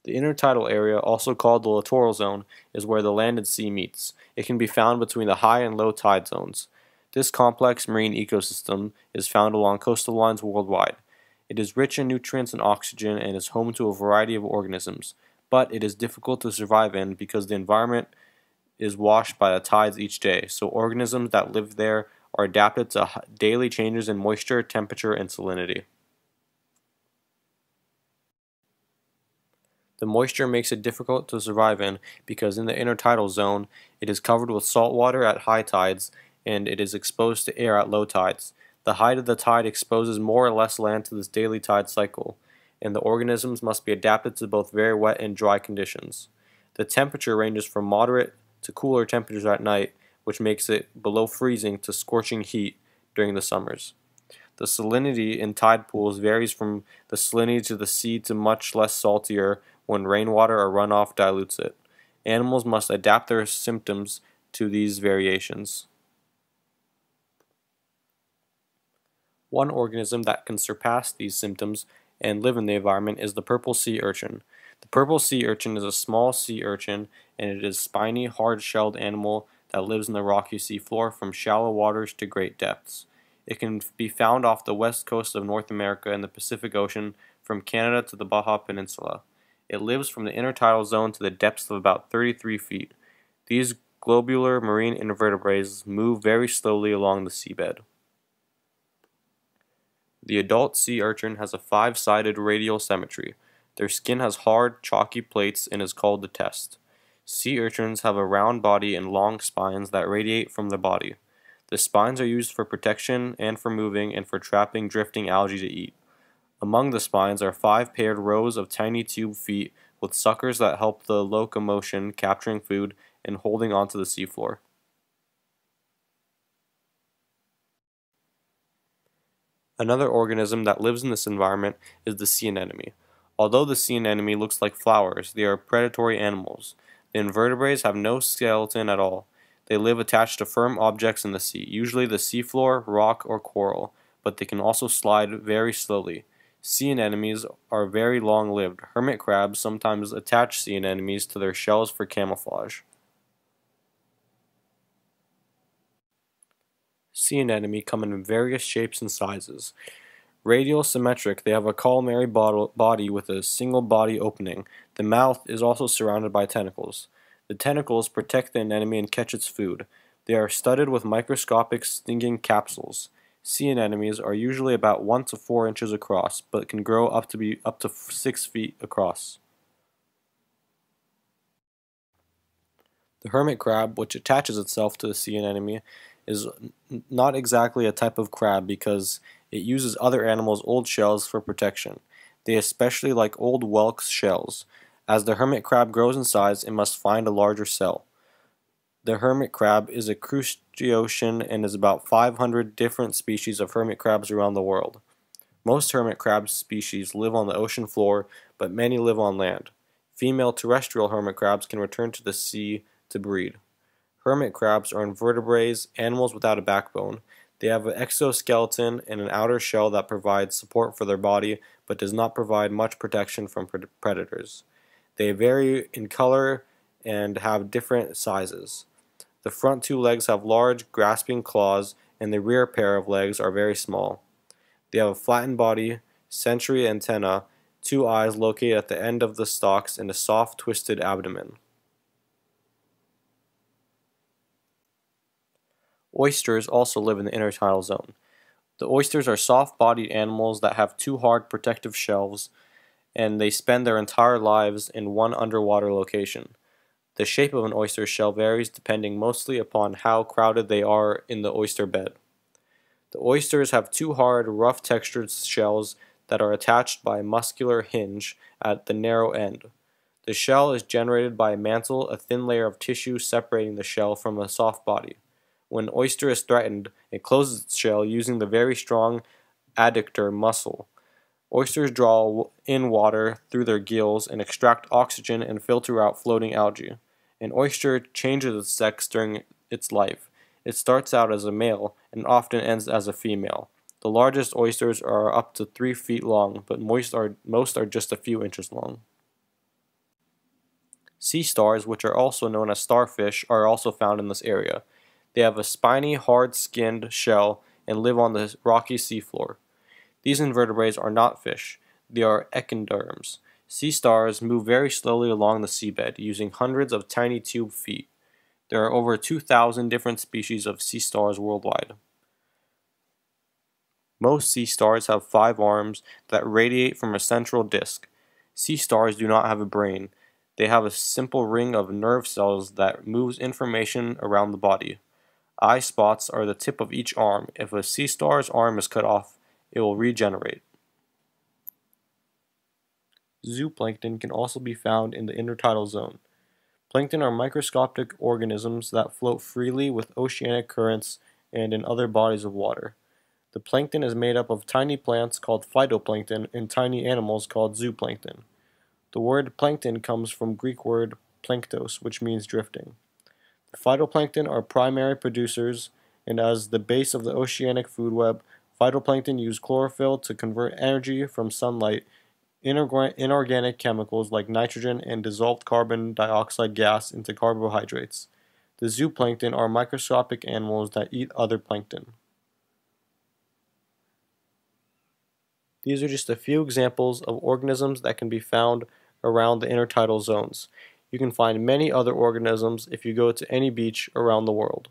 The intertidal area, also called the littoral zone, is where the land and sea meets. It can be found between the high and low tide zones. This complex marine ecosystem is found along coastal lines worldwide. It is rich in nutrients and oxygen and is home to a variety of organisms, but it is difficult to survive in because the environment is washed by the tides each day, so organisms that live there are adapted to daily changes in moisture, temperature, and salinity. The moisture makes it difficult to survive in because in the intertidal zone it is covered with salt water at high tides and it is exposed to air at low tides. The height of the tide exposes more or less land to this daily tide cycle, and the organisms must be adapted to both very wet and dry conditions. The temperature ranges from moderate to cooler temperatures at night, which makes it below freezing to scorching heat during the summers. The salinity in tide pools varies from the salinity to the sea to much less saltier when rainwater or runoff dilutes it. Animals must adapt their symptoms to these variations. One organism that can surpass these symptoms and live in the environment is the purple sea urchin. The purple sea urchin is a small sea urchin, and it is a spiny, hard-shelled animal that lives in the rocky seafloor from shallow waters to great depths. It can be found off the west coast of North America and the Pacific Ocean from Canada to the Baja Peninsula. It lives from the intertidal zone to the depths of about 33 feet. These globular marine invertebrates move very slowly along the seabed. The adult sea urchin has a five-sided radial symmetry. Their skin has hard, chalky plates and is called the test. Sea urchins have a round body and long spines that radiate from the body. The spines are used for protection and for moving and for trapping drifting algae to eat. Among the spines are five paired rows of tiny tube feet with suckers that help the locomotion, capturing food, and holding onto the seafloor. Another organism that lives in this environment is the sea anemone. Although the sea anemone looks like flowers, they are predatory animals. The invertebrates have no skeleton at all. They live attached to firm objects in the sea, usually the seafloor, rock, or coral, but they can also slide very slowly. Sea anemones are very long-lived. Hermit crabs sometimes attach sea anemones to their shells for camouflage. Sea anemone come in various shapes and sizes. Radial symmetric, they have a columnary body with a single body opening. The mouth is also surrounded by tentacles. The tentacles protect the anemone and catch its food. They are studded with microscopic stinging capsules. Sea anemones are usually about 1 to 4 inches across, but can grow up to 6 feet across. The hermit crab, which attaches itself to the sea anemone, is not exactly a type of crab because it uses other animals' old shells for protection. They especially like old whelks' shells. As the hermit crab grows in size, it must find a larger cell. The hermit crab is a crustacean and is about 500 different species of hermit crabs around the world. Most hermit crab species live on the ocean floor, but many live on land. Female terrestrial hermit crabs can return to the sea to breed. Hermit crabs are invertebrates, animals without a backbone. They have an exoskeleton and an outer shell that provides support for their body, but does not provide much protection from predators. They vary in color and have different sizes. The front two legs have large, grasping claws, and the rear pair of legs are very small. They have a flattened body, sensory antenna, two eyes located at the end of the stalks, and a soft, twisted abdomen. Oysters also live in the intertidal zone. The oysters are soft-bodied animals that have two hard protective shells, and they spend their entire lives in one underwater location. The shape of an oyster shell varies depending mostly upon how crowded they are in the oyster bed. The oysters have two hard, rough-textured shells that are attached by a muscular hinge at the narrow end. The shell is generated by a mantle, a thin layer of tissue separating the shell from a soft body. When an oyster is threatened, it closes its shell using the very strong adductor muscle. Oysters draw in water through their gills and extract oxygen and filter out floating algae. An oyster changes its sex during its life. It starts out as a male and often ends as a female. The largest oysters are up to 3 feet long, but most are just a few inches long. Sea stars, which are also known as starfish, are also found in this area. They have a spiny, hard-skinned shell and live on the rocky seafloor. These invertebrates are not fish. They are echinoderms. Sea stars move very slowly along the seabed, using hundreds of tiny tube feet. There are over 2,000 different species of sea stars worldwide. Most sea stars have 5 arms that radiate from a central disk. Sea stars do not have a brain. They have a simple ring of nerve cells that moves information around the body. Eye spots are the tip of each arm. If a sea star's arm is cut off, it will regenerate. Zooplankton can also be found in the intertidal zone. Plankton are microscopic organisms that float freely with oceanic currents and in other bodies of water. The plankton is made up of tiny plants called phytoplankton and tiny animals called zooplankton. The word plankton comes from Greek word planktos, which means drifting. The phytoplankton are primary producers, and as the base of the oceanic food web, phytoplankton use chlorophyll to convert energy from sunlight, inorganic chemicals like nitrogen and dissolved carbon dioxide gas into carbohydrates. The zooplankton are microscopic animals that eat other plankton. These are just a few examples of organisms that can be found around the intertidal zones. You can find many other organisms if you go to any beach around the world.